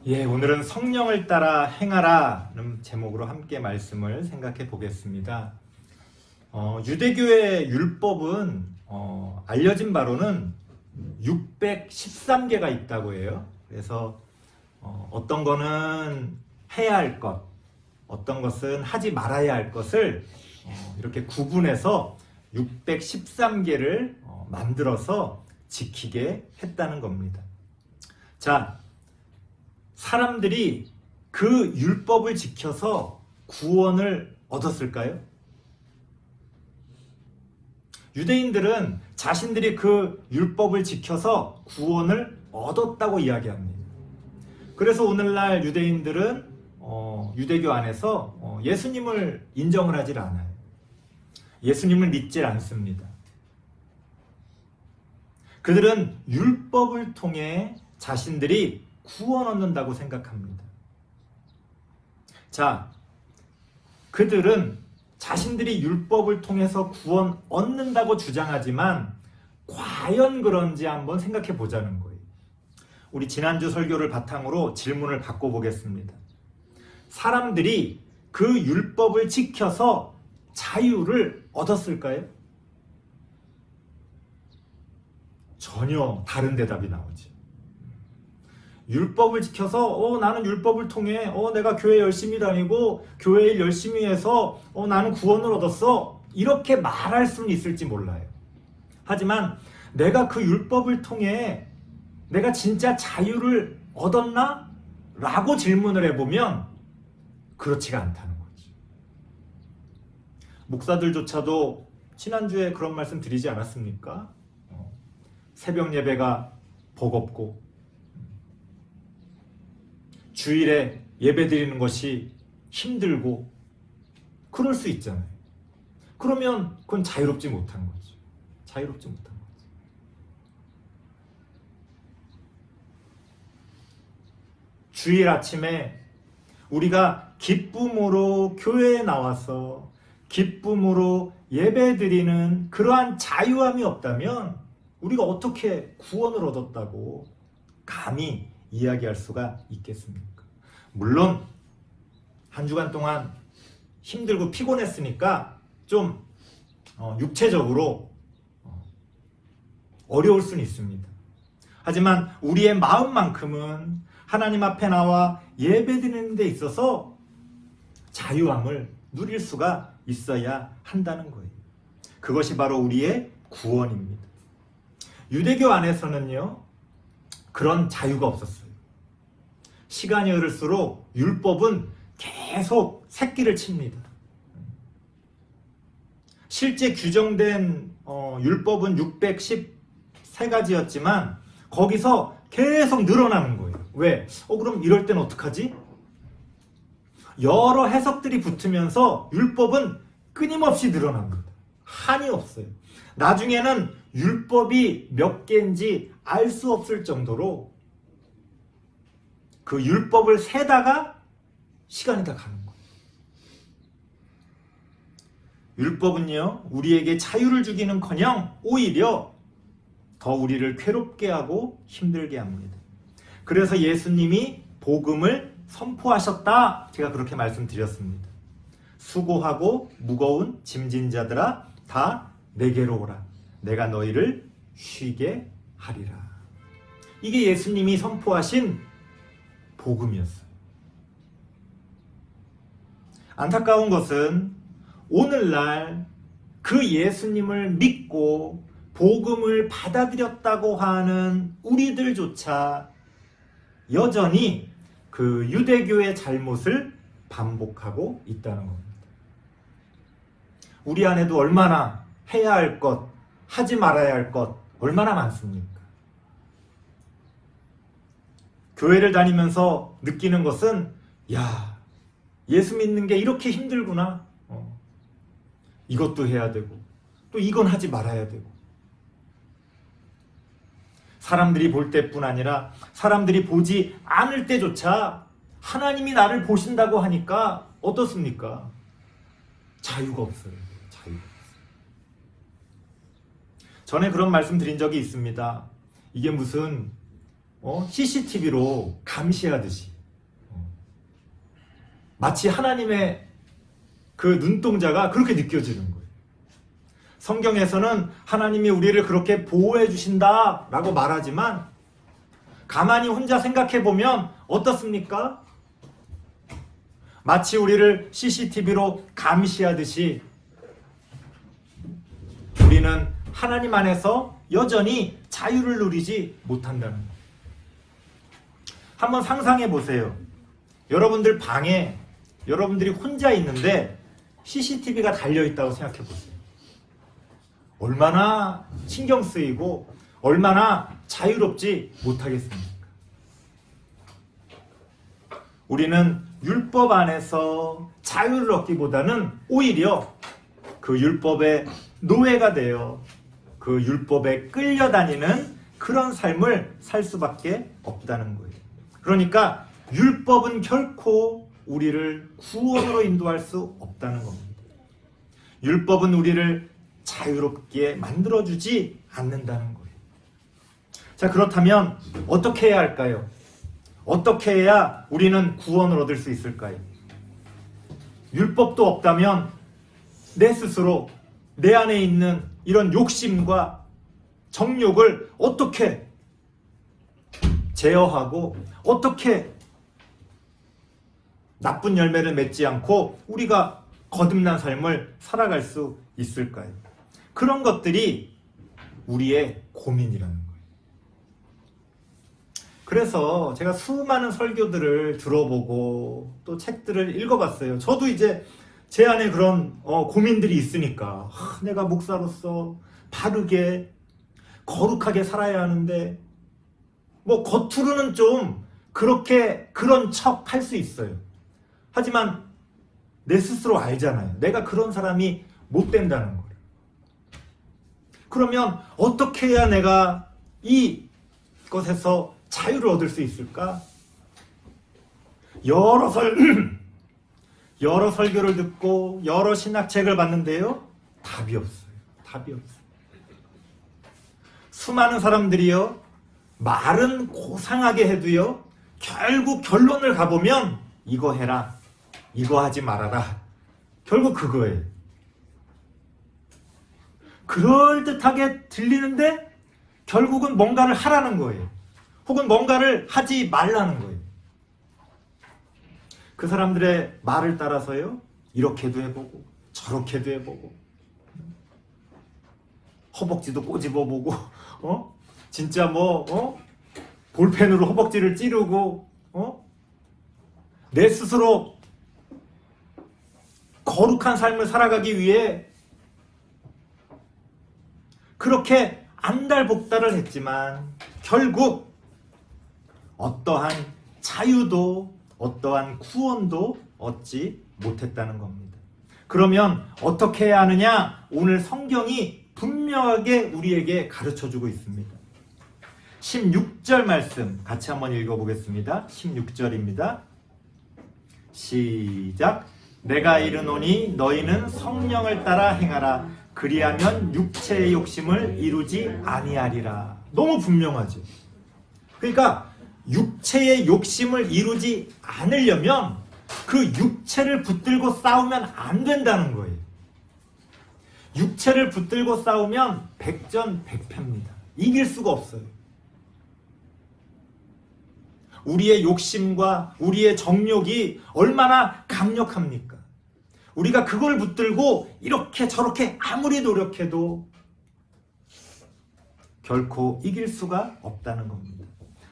오늘은 성령을 따라 행하라는 제목으로 함께 말씀을 생각해 보겠습니다. 유대교의 율법은 알려진 바로는 613개가 있다고 해요. 그래서 어떤 거는 해야 할 것, 어떤 것은 하지 말아야 할 것을 이렇게 구분해서 613개를 만들어서 지키게 했다는 겁니다. 자, 사람들이 그 율법을 지켜서 구원을 얻었을까요? 유대인들은 자신들이 그 율법을 지켜서 구원을 얻었다고 이야기합니다. 그래서 오늘날 유대인들은 유대교 안에서 예수님을 인정을 하질 않아요. 예수님을 믿질 않습니다. 그들은 율법을 통해 자신들이 구원 얻는다고 생각합니다. 자, 그들은 자신들이 율법을 통해서 구원 얻는다고 주장하지만 과연 그런지 한번 생각해 보자는 거예요. 우리 지난주 설교를 바탕으로 질문을 바꿔보겠습니다. 사람들이 그 율법을 지켜서 자유를 얻었을까요? 전혀 다른 대답이 나오지. 율법을 지켜서 나는 율법을 통해 내가 교회 열심히 다니고 교회 일 열심히 해서 나는 구원을 얻었어, 이렇게 말할 수는 있을지 몰라요. 하지만 내가 그 율법을 통해 내가 진짜 자유를 얻었나? 라고 질문을 해보면 그렇지가 않다는 거지. 목사들조차도 지난주에 그런 말씀 드리지 않았습니까? 새벽 예배가 버겁고 주일에 예배 드리는 것이 힘들고 그럴 수 있잖아요. 그러면 그건 자유롭지 못한 거죠. 자유롭지 못한 거죠. 주일 아침에 우리가 기쁨으로 교회에 나와서 기쁨으로 예배 드리는 그러한 자유함이 없다면 우리가 어떻게 구원을 얻었다고 감히 이야기할 수가 있겠습니까? 물론 한 주간 동안 힘들고 피곤했으니까 좀 육체적으로 어려울 수는 있습니다. 하지만 우리의 마음만큼은 하나님 앞에 나와 예배드리는 데 있어서 자유함을 누릴 수가 있어야 한다는 거예요. 그것이 바로 우리의 구원입니다. 유대교 안에서는요, 그런 자유가 없었어요. 시간이 흐를수록 율법은 계속 새끼를 칩니다. 실제 규정된 율법은 613가지였지만 거기서 계속 늘어나는 거예요. 왜? 그럼 이럴 땐 어떡하지? 여러 해석들이 붙으면서 율법은 끊임없이 늘어납니다. 한이 없어요. 나중에는 율법이 몇 개인지 알 수 없을 정도로 그 율법을 세다가 시간이 다 가는 거예요. 율법은요, 우리에게 자유를 주기는커녕 오히려 더 우리를 괴롭게 하고 힘들게 합니다. 그래서 예수님이 복음을 선포하셨다, 제가 그렇게 말씀드렸습니다. 수고하고 무거운 짐진 자들아 다 내게로 오라. 내가 너희를 쉬게 하리라. 이게 예수님이 선포하신 복음이었어요. 안타까운 것은 오늘날 그 예수님을 믿고 복음을 받아들였다고 하는 우리들조차 여전히 그 유대교의 잘못을 반복하고 있다는 겁니다. 우리 안에도 얼마나 해야 할 것, 하지 말아야 할 것 얼마나 많습니까? 교회를 다니면서 느끼는 것은 예수 믿는 게 이렇게 힘들구나. 이것도 해야 되고 또 이건 하지 말아야 되고, 사람들이 볼 때뿐 아니라 사람들이 보지 않을 때조차 하나님이 나를 보신다고 하니까 어떻습니까? 자유가 없어요. 자유가 없어요. 전에 그런 말씀 드린 적이 있습니다. 이게 무슨 CCTV로 감시하듯이 마치 하나님의 그 눈동자가 그렇게 느껴지는 거예요. 성경에서는 하나님이 우리를 그렇게 보호해 주신다라고 말하지만 가만히 혼자 생각해 보면 어떻습니까? 마치 우리를 CCTV로 감시하듯이 우리는 하나님 안에서 여전히 자유를 누리지 못한다는 거예요. 한번 상상해 보세요. 여러분들 방에 여러분들이 혼자 있는데 CCTV가 달려있다고 생각해 보세요. 얼마나 신경 쓰이고 얼마나 자유롭지 못하겠습니까? 우리는 율법 안에서 자유를 얻기보다는 오히려 그 율법의 노예가 되어 그 율법에 끌려다니는 그런 삶을 살 수밖에 없다는 거예요. 그러니까 율법은 결코 우리를 구원으로 인도할 수 없다는 겁니다. 율법은 우리를 자유롭게 만들어주지 않는다는 거예요. 자, 그렇다면 어떻게 해야 할까요? 어떻게 해야 우리는 구원을 얻을 수 있을까요? 율법도 없다면 내 스스로 내 안에 있는 이런 욕심과 정욕을 어떻게 제어하고 어떻게 나쁜 열매를 맺지 않고 우리가 거듭난 삶을 살아갈 수 있을까요? 그런 것들이 우리의 고민이라는 거예요. 그래서 제가 수많은 설교들을 들어보고 또 책들을 읽어봤어요. 저도 이제 제 안에 그런 고민들이 있으니까 내가 목사로서 바르게 거룩하게 살아야 하는데 뭐 겉으로는 좀 그렇게 그런 척 할 수 있어요. 하지만 내 스스로 알잖아요. 내가 그런 사람이 못 된다는 거예요. 그러면 어떻게 해야 내가 이것에서 자유를 얻을 수 있을까? 여러 설교를 듣고 여러 신학책을 봤는데요. 답이 없어요. 답이 없어요. 수많은 사람들이요. 말은 고상하게 해도요. 결국 결론을 가보면 이거 해라. 이거 하지 말아라. 결국 그거예요. 그럴듯하게 들리는데 결국은 뭔가를 하라는 거예요. 혹은 뭔가를 하지 말라는 거예요. 그 사람들의 말을 따라서요. 이렇게도 해보고 저렇게도 해보고 허벅지도 꼬집어보고 진짜 볼펜으로 허벅지를 찌르고 내 스스로 거룩한 삶을 살아가기 위해 그렇게 안달복달을 했지만 결국 어떠한 자유도 어떠한 구원도 얻지 못했다는 겁니다. 그러면 어떻게 해야 하느냐? 오늘 성경이 분명하게 우리에게 가르쳐주고 있습니다. 16절 말씀 같이 한번 읽어보겠습니다. 16절입니다. 시작. 내가 이르노니 너희는 성령을 따라 행하라. 그리하면 육체의 욕심을 이루지 아니하리라. 너무 분명하죠. 그러니까 육체의 욕심을 이루지 않으려면 그 육체를 붙들고 싸우면 안 된다는 거예요. 육체를 붙들고 싸우면 백전백패입니다. 이길 수가 없어요. 우리의 욕심과 우리의 정욕이 얼마나 강력합니까? 우리가 그걸 붙들고 이렇게 저렇게 아무리 노력해도 결코 이길 수가 없다는 겁니다.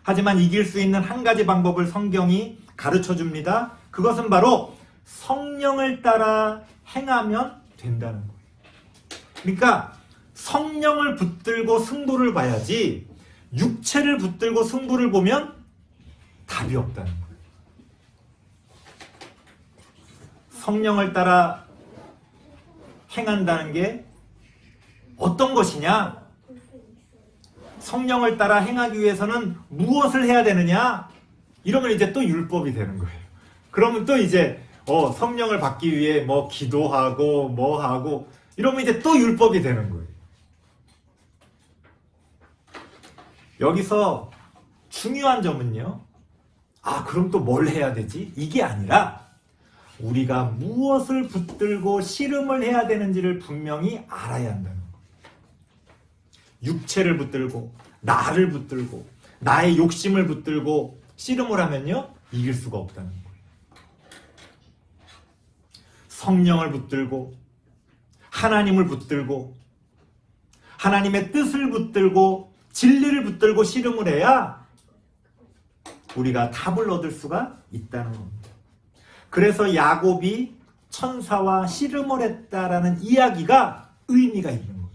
하지만 이길 수 있는 한 가지 방법을 성경이 가르쳐 줍니다. 그것은 바로 성령을 따라 행하면 된다는 거예요. 그러니까 성령을 붙들고 승부를 봐야지 육체를 붙들고 승부를 보면 답이 없다는 거예요. 성령을 따라 행한다는 게 어떤 것이냐? 성령을 따라 행하기 위해서는 무엇을 해야 되느냐? 이러면 이제 또 율법이 되는 거예요. 그러면 또 이제 성령을 받기 위해 뭐 기도하고 뭐 하고 이러면 이제 또 율법이 되는 거예요. 여기서 중요한 점은요. 그럼 또 뭘 해야 되지? 이게 아니라 우리가 무엇을 붙들고 씨름을 해야 되는지를 분명히 알아야 한다는 거예요. 육체를 붙들고 나를 붙들고 나의 욕심을 붙들고 씨름을 하면요. 이길 수가 없다는 거예요. 성령을 붙들고 하나님을 붙들고 하나님의 뜻을 붙들고 진리를 붙들고 씨름을 해야 우리가 답을 얻을 수가 있다는 겁니다. 그래서 야곱이 천사와 씨름을 했다라는 이야기가 의미가 있는 거예요.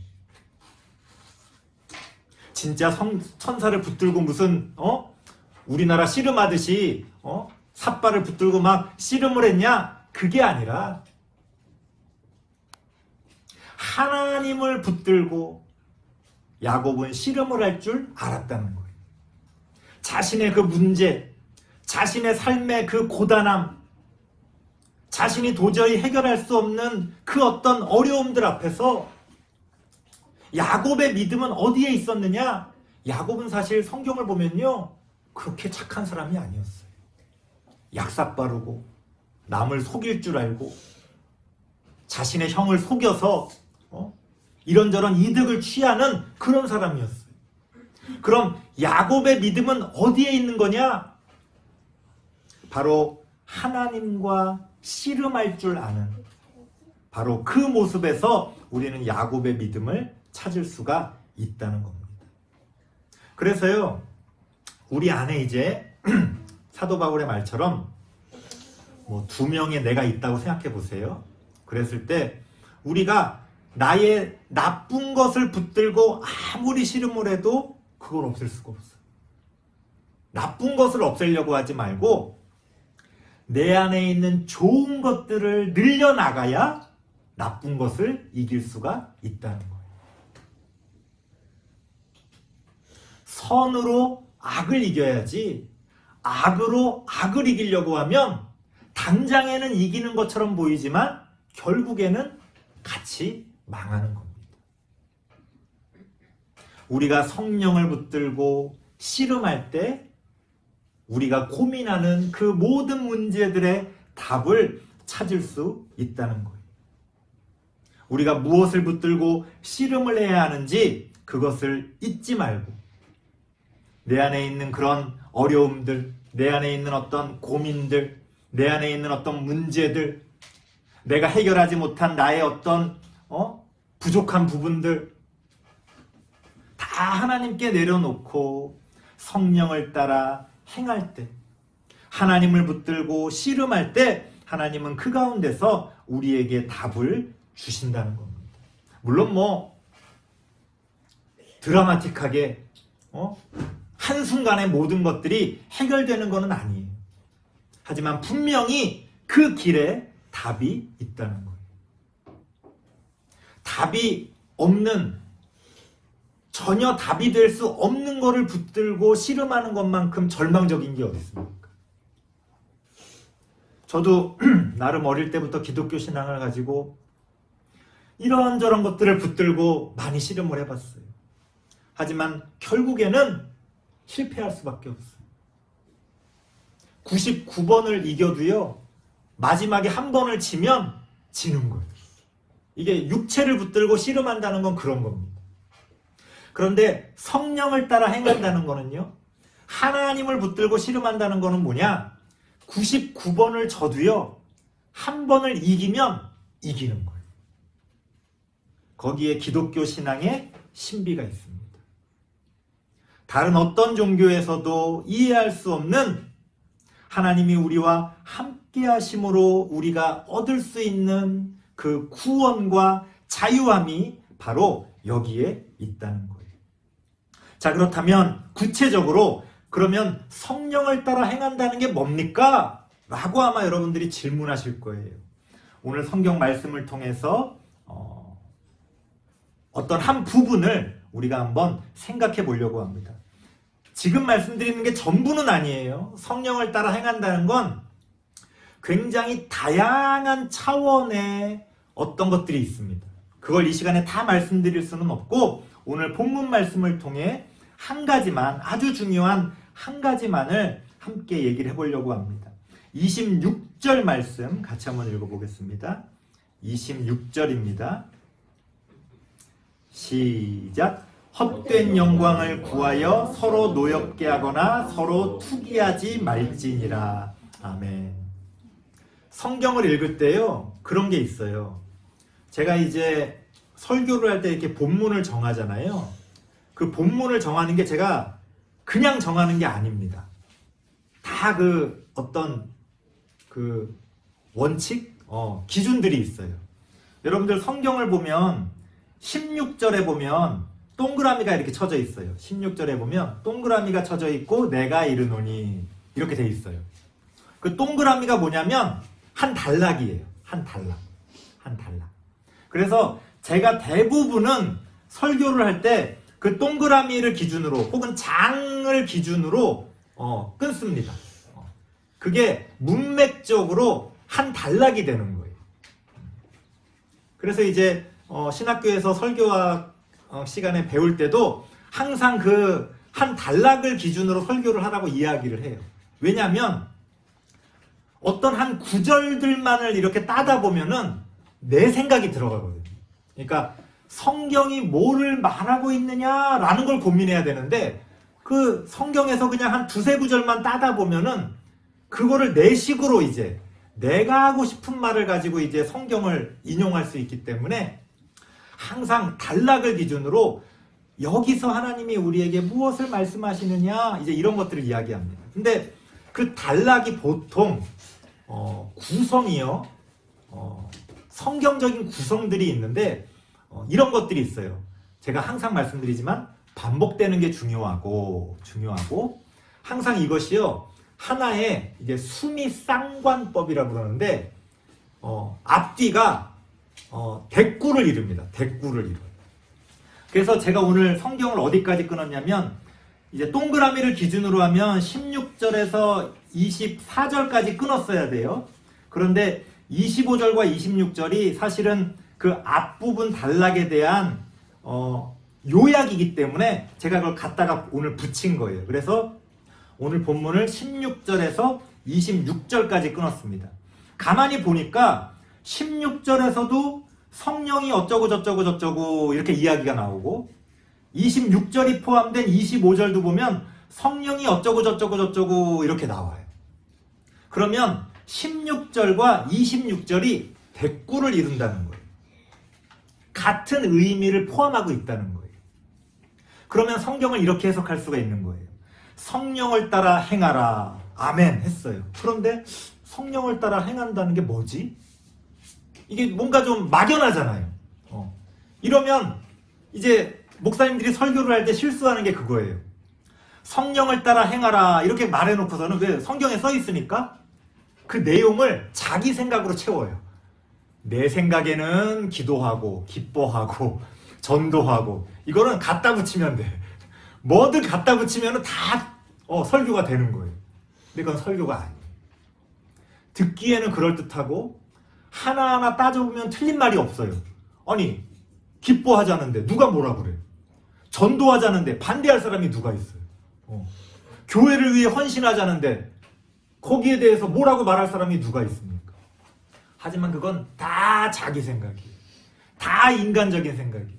진짜 천사를 붙들고 무슨 우리나라 씨름하듯이 삿발을 붙들고 막 씨름을 했냐? 그게 아니라 하나님을 붙들고 야곱은 씨름을 할 줄 알았다는 거예요. 자신의 그 문제, 자신의 삶의 그 고단함, 자신이 도저히 해결할 수 없는 그 어떤 어려움들 앞에서 야곱의 믿음은 어디에 있었느냐? 야곱은 사실 성경을 보면요. 그렇게 착한 사람이 아니었어요. 약삭 빠르고 남을 속일 줄 알고 자신의 형을 속여서 이런저런 이득을 취하는 그런 사람이었어요. 그럼 야곱의 믿음은 어디에 있는 거냐? 바로 하나님과 씨름할 줄 아는 바로 그 모습에서 우리는 야곱의 믿음을 찾을 수가 있다는 겁니다. 그래서요, 우리 안에 이제 사도 바울의 말처럼 두 명의 내가 있다고 생각해 보세요. 그랬을 때 우리가 나의 나쁜 것을 붙들고 아무리 씨름을 해도 그걸 없앨 수가 없어요. 나쁜 것을 없애려고 하지 말고 내 안에 있는 좋은 것들을 늘려나가야 나쁜 것을 이길 수가 있다는 거예요. 선으로 악을 이겨야지 악으로 악을 이기려고 하면 당장에는 이기는 것처럼 보이지만 결국에는 같이 망하는 겁니다. 우리가 성령을 붙들고 씨름할 때 우리가 고민하는 그 모든 문제들의 답을 찾을 수 있다는 거예요. 우리가 무엇을 붙들고 씨름을 해야 하는지 그것을 잊지 말고 내 안에 있는 그런 어려움들, 내 안에 있는 어떤 고민들, 내 안에 있는 어떤 문제들, 내가 해결하지 못한 나의 어떤 부족한 부분들 다 하나님께 내려놓고 성령을 따라 행할 때, 하나님을 붙들고 씨름할 때 하나님은 그 가운데서 우리에게 답을 주신다는 겁니다. 물론 드라마틱하게 한순간에 모든 것들이 해결되는 것은 아니에요. 하지만 분명히 그 길에 답이 있다는 거예요. 답이 없는, 전혀 답이 될 수 없는 것을 붙들고 씨름하는 것만큼 절망적인 게 어디 있습니까? 저도 나름 어릴 때부터 기독교 신앙을 가지고 이런저런 것들을 붙들고 많이 씨름을 해봤어요. 하지만 결국에는 실패할 수밖에 없어요. 99번을 이겨도요, 마지막에 한 번을 지면 지는 거예요. 이게 육체를 붙들고 씨름한다는 건 그런 겁니다. 그런데 성령을 따라 행한다는 거는요, 하나님을 붙들고 씨름한다는 거는 뭐냐? 99번을 져도요, 한 번을 이기면 이기는 거예요. 거기에 기독교 신앙의 신비가 있습니다. 다른 어떤 종교에서도 이해할 수 없는 하나님이 우리와 함께 하심으로 우리가 얻을 수 있는 그 구원과 자유함이 바로 여기에 있다는 거예요. 자, 그렇다면 구체적으로 그러면 성령을 따라 행한다는 게 뭡니까? 라고 아마 여러분들이 질문하실 거예요. 오늘 성경 말씀을 통해서 어떤 한 부분을 우리가 한번 생각해 보려고 합니다. 지금 말씀드리는 게 전부는 아니에요. 성령을 따라 행한다는 건 굉장히 다양한 차원의 어떤 것들이 있습니다. 그걸 이 시간에 다 말씀드릴 수는 없고 오늘 본문 말씀을 통해 한 가지만, 아주 중요한 한 가지만을 함께 얘기를 해보려고 합니다. 26절 말씀 같이 한번 읽어보겠습니다. 26절입니다. 시작. 헛된 영광을 구하여 서로 노엽게 하거나 서로 투기하지 말지니라. 아멘. 성경을 읽을 때요, 그런 게 있어요. 제가 이제 설교를 할 때 이렇게 본문을 정하잖아요. 그 본문을 정하는 게 제가 그냥 정하는 게 아닙니다. 다 그 어떤 그 원칙? 기준들이 있어요. 여러분들 성경을 보면 16절에 보면 동그라미가 이렇게 쳐져 있어요. 16절에 보면 동그라미가 쳐져 있고 내가 이르노니 이렇게 돼 있어요. 그 동그라미가 뭐냐면 한 단락이에요. 한 단락. 한 단락. 그래서 제가 대부분은 설교를 할 때 그 동그라미를 기준으로 혹은 장을 기준으로 끊습니다. 그게 문맥적으로 한 단락이 되는 거예요. 그래서 이제 신학교에서 설교학 시간에 배울 때도 항상 그 한 단락을 기준으로 설교를 하라고 이야기를 해요. 왜냐하면 어떤 한 구절들만을 이렇게 따다 보면은 내 생각이 들어가거든요. 그러니까 성경이 뭐를 말하고 있느냐라는 걸 고민해야 되는데 그 성경에서 그냥 한 두세 구절만 따다 보면은 그거를 내 식으로 이제 내가 하고 싶은 말을 가지고 이제 성경을 인용할 수 있기 때문에 항상 단락을 기준으로 여기서 하나님이 우리에게 무엇을 말씀하시느냐 이제 이런 것들을 이야기합니다. 근데 그 단락이 보통 구성이요. 성경적인 구성들이 있는데 이런 것들이 있어요. 제가 항상 말씀드리지만 반복되는 게 중요하고 항상 이것이요. 하나의 이게 수미쌍관법이라고 그러는데 앞뒤가 대꾸를 이룹니다. 대꾸를 이뤄요. 그래서 제가 오늘 성경을 어디까지 끊었냐면 이제 동그라미를 기준으로 하면 16절에서 24절까지 끊었어야 돼요. 그런데 25절과 26절이 사실은 그 앞부분 단락에 대한 요약이기 때문에 제가 그걸 갖다가 오늘 붙인 거예요. 그래서 오늘 본문을 16절에서 26절까지 끊었습니다. 가만히 보니까 16절에서도 성령이 어쩌고 저쩌고 저쩌고 이렇게 이야기가 나오고 26절이 포함된 25절도 보면 성령이 어쩌고 저쩌고 저쩌고 이렇게 나와요. 그러면 16절과 26절이 대꾸를 이룬다는 거예요. 같은 의미를 포함하고 있다는 거예요. 그러면 성경을 이렇게 해석할 수가 있는 거예요. 성령을 따라 행하라. 아멘 했어요. 그런데 성령을 따라 행한다는 게 뭐지? 이게 뭔가 좀 막연하잖아요. 이러면 이제 목사님들이 설교를 할 때 실수하는 게 그거예요. 성령을 따라 행하라 이렇게 말해놓고서는 왜 성경에 써 있으니까 그 내용을 자기 생각으로 채워요. 내 생각에는 기도하고 기뻐하고 전도하고 이거는 갖다 붙이면 돼. 뭐든 갖다 붙이면 다 설교가 되는 거예요. 근데 그건 설교가 아니에요. 듣기에는 그럴듯하고 하나하나 따져보면 틀린 말이 없어요. 아니 기뻐하자는데 누가 뭐라 그래? 전도하자는데 반대할 사람이 누가 있어요? 교회를 위해 헌신하자는데 거기에 대해서 뭐라고 말할 사람이 누가 있습니까? 하지만 그건 다 자기 생각이에요. 다 인간적인 생각이에요.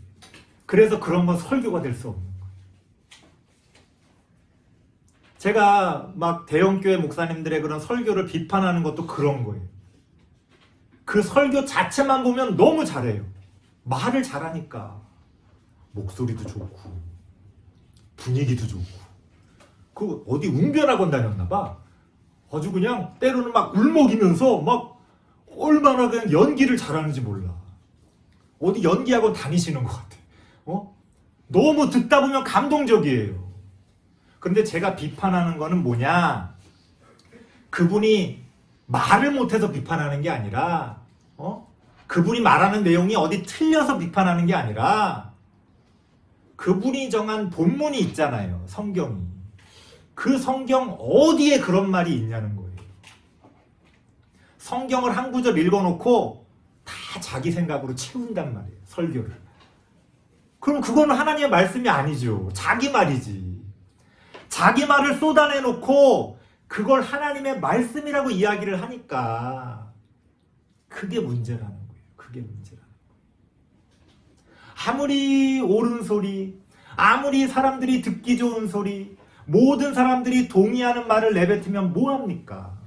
그래서 그런 건 설교가 될 수 없는 거예요. 제가 막 대형교회 목사님들의 그런 설교를 비판하는 것도 그런 거예요. 그 설교 자체만 보면 너무 잘해요. 말을 잘하니까 목소리도 좋고 분위기도 좋고 그 어디 웅변학원 다녔나 봐. 아주 그냥 때로는 막 울먹이면서 막 얼마나 그냥 연기를 잘하는지 몰라. 어디 연기학원 다니시는 것 같아. 너무 듣다 보면 감동적이에요. 근데 제가 비판하는 거는 뭐냐? 그분이 말을 못해서 비판하는 게 아니라 그분이 말하는 내용이 어디 틀려서 비판하는 게 아니라 그분이 정한 본문이 있잖아요. 성경이. 그 성경 어디에 그런 말이 있냐는 거예요. 성경을 한 구절 읽어놓고 다 자기 생각으로 채운단 말이에요. 설교를. 그럼 그거는 하나님의 말씀이 아니죠. 자기 말이지. 자기 말을 쏟아내놓고 그걸 하나님의 말씀이라고 이야기를 하니까 그게 문제라는 거예요. 그게 문제라는 거예요. 아무리 옳은 소리, 아무리 사람들이 듣기 좋은 소리, 모든 사람들이 동의하는 말을 내뱉으면 뭐합니까?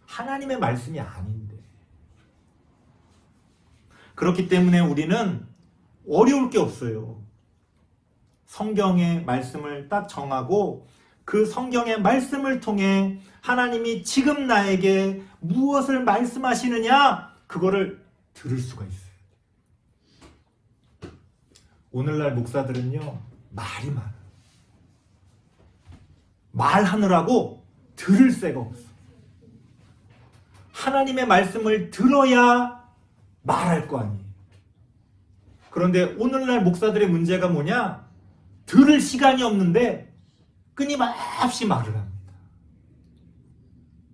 하나님의 말씀이 아닌데. 그렇기 때문에 우리는 어려울 게 없어요. 성경의 말씀을 딱 정하고 그 성경의 말씀을 통해 하나님이 지금 나에게 무엇을 말씀하시느냐, 그거를 들을 수가 있어요. 오늘날 목사들은요, 말이 많아요. 말하느라고 들을 새가 없어. 하나님의 말씀을 들어야 말할 거 아니에요. 그런데 오늘날 목사들의 문제가 뭐냐? 들을 시간이 없는데 끊임없이 말을 합니다.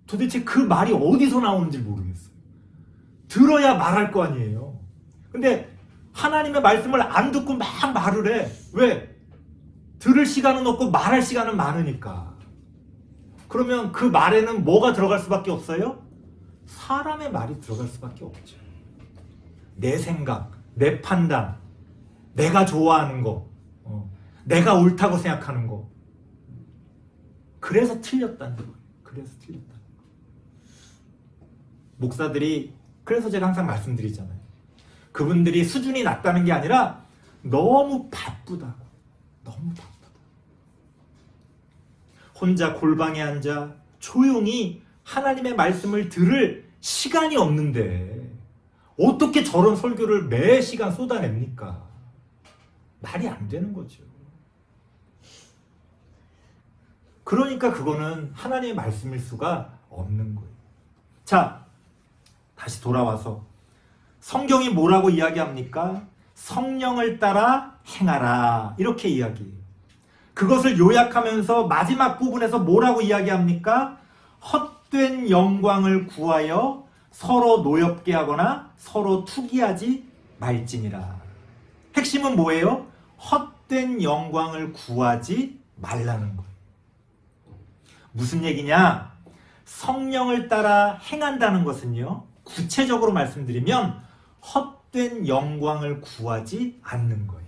도대체 그 말이 어디서 나오는지 모르겠어요. 들어야 말할 거 아니에요. 근데 하나님의 말씀을 안 듣고 막 말을 해. 왜? 들을 시간은 없고 말할 시간은 많으니까. 그러면 그 말에는 뭐가 들어갈 수밖에 없어요? 사람의 말이 들어갈 수밖에 없죠. 내 생각, 내 판단, 내가 좋아하는 거, 내가 옳다고 생각하는 거. 그래서 틀렸다는 거예요. 그래서 틀렸다는 거예요. 목사들이, 그래서 제가 항상 말씀드리잖아요. 그분들이 수준이 낮다는 게 아니라 너무 바쁘다. 너무 바쁘다. 혼자 골방에 앉아 조용히 하나님의 말씀을 들을 시간이 없는데 어떻게 저런 설교를 매 시간 쏟아냅니까? 말이 안 되는 거죠. 그러니까 그거는 하나님의 말씀일 수가 없는 거예요. 자, 다시 돌아와서 성경이 뭐라고 이야기합니까? 성령을 따라 행하라, 이렇게 이야기해요. 그것을 요약하면서 마지막 부분에서 뭐라고 이야기합니까? 헛된 영광을 구하여 서로 노엽게 하거나 서로 투기하지 말지니라. 핵심은 뭐예요? 헛된 영광을 구하지 말라는 거예요. 무슨 얘기냐? 성령을 따라 행한다는 것은요, 구체적으로 말씀드리면 헛된 영광을 구하지 않는 거예요.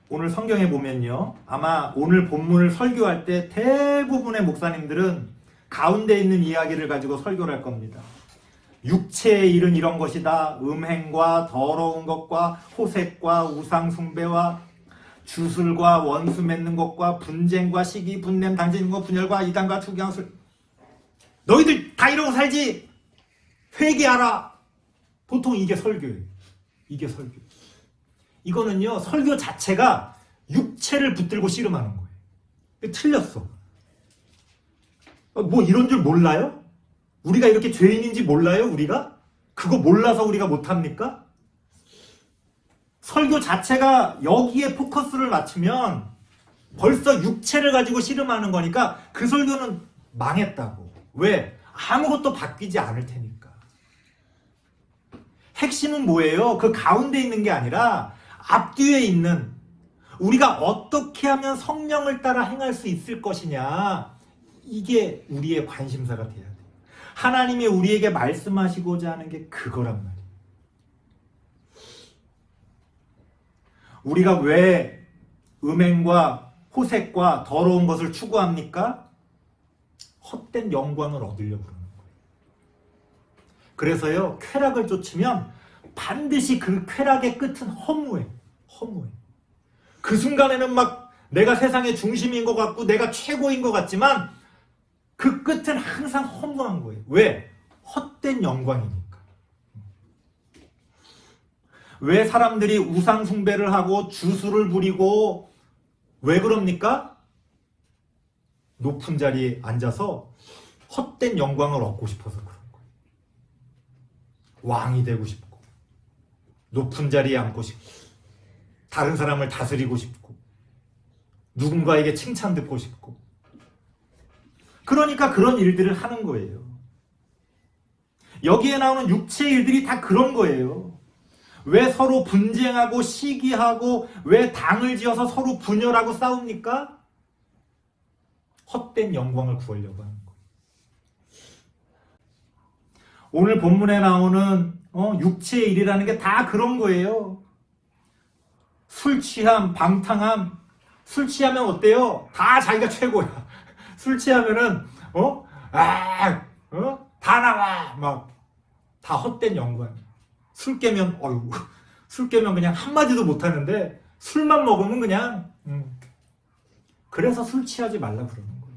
오늘 성경에 보면요, 아마 오늘 본문을 설교할 때 대부분의 목사님들은 가운데 있는 이야기를 가지고 설교를 할 겁니다. 육체의 일은 이런 것이다. 음행과 더러운 것과 호색과 우상숭배와 주술과 원수 맺는 것과 분쟁과 시기, 분냄, 당지는 것, 분열과 이단과 투기함술. 너희들 다 이러고 살지? 회개하라. 보통 이게 설교예요. 이게 설교. 이거는요, 설교 자체가 육체를 붙들고 씨름하는 거예요. 틀렸어. 뭐 이런 줄 몰라요? 우리가 이렇게 죄인인지 몰라요? 우리가? 그거 몰라서 우리가 못합니까? 설교 자체가 여기에 포커스를 맞추면 벌써 육체를 가지고 씨름하는 거니까 그 설교는 망했다고. 왜? 아무것도 바뀌지 않을 테니까. 핵심은 뭐예요? 그 가운데 있는 게 아니라 앞뒤에 있는, 우리가 어떻게 하면 성령을 따라 행할 수 있을 것이냐, 이게 우리의 관심사가 돼야 돼요. 하나님이 우리에게 말씀하시고자 하는 게 그거란 말이에요. 우리가 왜 음행과 호색과 더러운 것을 추구합니까? 헛된 영광을 얻으려고 그러는 거예요. 그래서요, 쾌락을 쫓으면 반드시 그 쾌락의 끝은 허무해. 허무해. 그 순간에는 막 내가 세상의 중심인 것 같고 내가 최고인 것 같지만 그 끝은 항상 허무한 거예요. 왜? 헛된 영광이니까. 왜 사람들이 우상 숭배를 하고 주술을 부리고 왜 그럽니까? 높은 자리에 앉아서 헛된 영광을 얻고 싶어서 그런 거예요. 왕이 되고 싶고 높은 자리에 앉고 싶고 다른 사람을 다스리고 싶고 누군가에게 칭찬 듣고 싶고, 그러니까 그런 일들을 하는 거예요. 여기에 나오는 육체의 일들이 다 그런 거예요. 왜 서로 분쟁하고 시기하고 왜 당을 지어서 서로 분열하고 싸웁니까? 헛된 영광을 구하려고 하는 거예요. 오늘 본문에 나오는 육체의 일이라는 게 다 그런 거예요. 술 취함, 방탕함. 술 취하면 어때요? 다 자기가 최고야. 술 취하면은 다 나와 막 다 헛된 영광. 술 깨면 술 깨면 그냥 한마디도 못하는데 술만 먹으면 그냥 그래서 술 취하지 말라 그러는 거예요.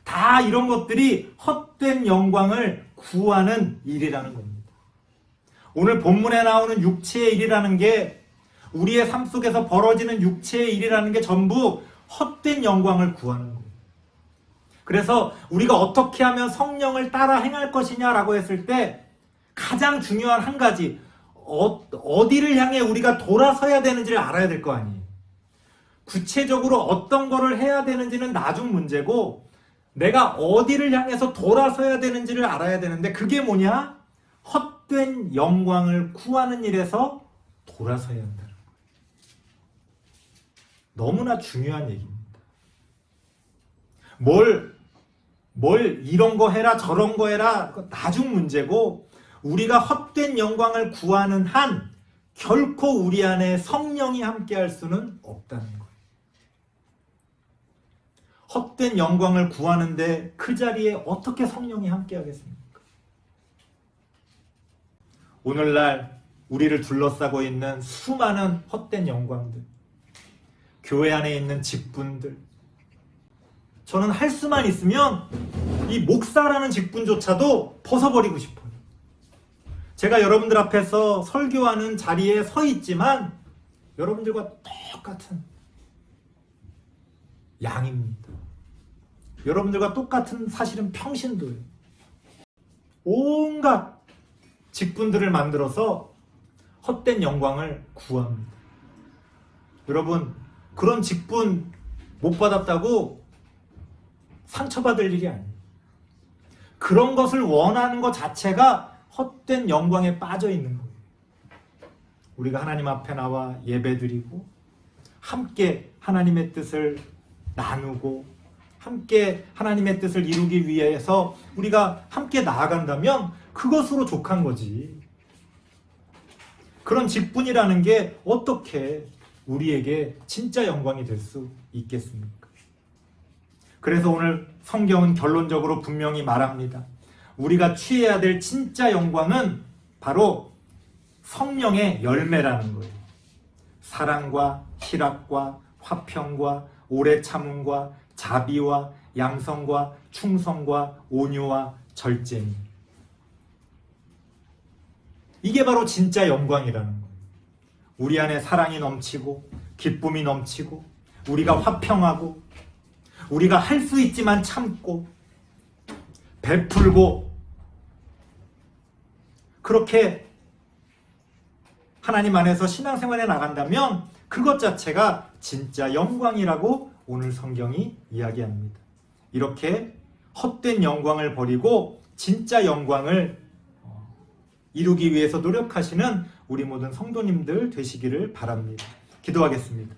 다 이런 것들이 헛된 영광을 구하는 일이라는 겁니다. 오늘 본문에 나오는 육체의 일이라는 게 우리의 삶 속에서 벌어지는 육체의 일이라는 게 전부 헛된 영광을 구하는 거예요. 그래서 우리가 어떻게 하면 성령을 따라 행할 것이냐라고 했을 때 가장 중요한 한 가지, 어디를 향해 우리가 돌아서야 되는지를 알아야 될 거 아니에요. 구체적으로 어떤 거를 해야 되는지는 나중 문제고 내가 어디를 향해서 돌아서야 되는지를 알아야 되는데 그게 뭐냐? 헛된 영광을 구하는 일에서 돌아서야 한다. 너무나 중요한 얘기입니다. 뭘 이런 거 해라 저런 거 해라 나중 문제고 우리가 헛된 영광을 구하는 한 결코 우리 안에 성령이 함께할 수는 없다는 거예요. 헛된 영광을 구하는데 그 자리에 어떻게 성령이 함께하겠습니까? 오늘날 우리를 둘러싸고 있는 수많은 헛된 영광들, 교회 안에 있는 직분들, 저는 할 수만 있으면 이 목사라는 직분조차도 벗어버리고 싶어요. 제가 여러분들 앞에서 설교하는 자리에 서 있지만 여러분들과 똑같은 양입니다. 여러분들과 똑같은 사실은 평신도예요. 온갖 직분들을 만들어서 헛된 영광을 구합니다. 여러분, 그런 직분 못 받았다고 상처받을 일이 아니에요. 그런 것을 원하는 것 자체가 헛된 영광에 빠져 있는 거예요. 우리가 하나님 앞에 나와 예배드리고 함께 하나님의 뜻을 나누고 함께 하나님의 뜻을 이루기 위해서 우리가 함께 나아간다면 그것으로 족한 거지. 그런 직분이라는 게 어떻게 우리에게 진짜 영광이 될 수 있겠습니까? 그래서 오늘 성경은 결론적으로 분명히 말합니다. 우리가 취해야 될 진짜 영광은 바로 성령의 열매라는 거예요. 사랑과 희락과 화평과 오래 참음과 자비와 양성과 충성과 온유와 절제니. 이게 바로 진짜 영광이라는 거예요. 우리 안에 사랑이 넘치고 기쁨이 넘치고 우리가 화평하고 우리가 할 수 있지만 참고 베풀고 그렇게 하나님 안에서 신앙생활에 나간다면 그것 자체가 진짜 영광이라고 오늘 성경이 이야기합니다. 이렇게 헛된 영광을 버리고 진짜 영광을 이루기 위해서 노력하시는 우리 모든 성도님들 되시기를 바랍니다. 기도하겠습니다.